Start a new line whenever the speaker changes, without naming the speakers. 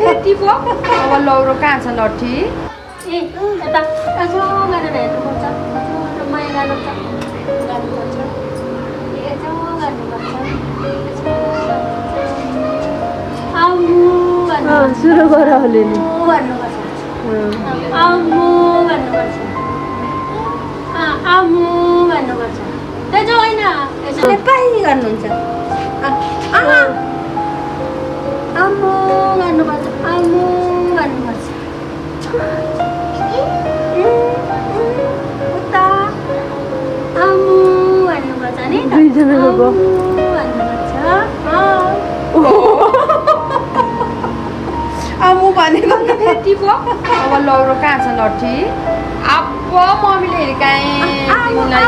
फेरि पो अब लौरो कहाँ छ लट्ठी
ए यता यसो गरेर हेर्नुपर्छ माया गर्नुपर्छ यसो गर्नुपर्छ आम्मु भन्नुपर्छ
सुरु गर होले नि
भन्नुपर्छ आम्मु भन्नुपर्छ आम्मु भन्नुपर्छ त्यसो होइन यसो नेपाई गर्नुहुन्छ आम्मु गर्नुपर्छ आम्मु भन्नुपर्छ उता आम्मु भन्नुपर्छ नि त
दुईजनाको
भन्नुपर्छ
आम्मु भनेको त फेरि पो अब लौरो कहाँ छ लट्ठी अब मम्मीले हिर्काएँ तिमीलाई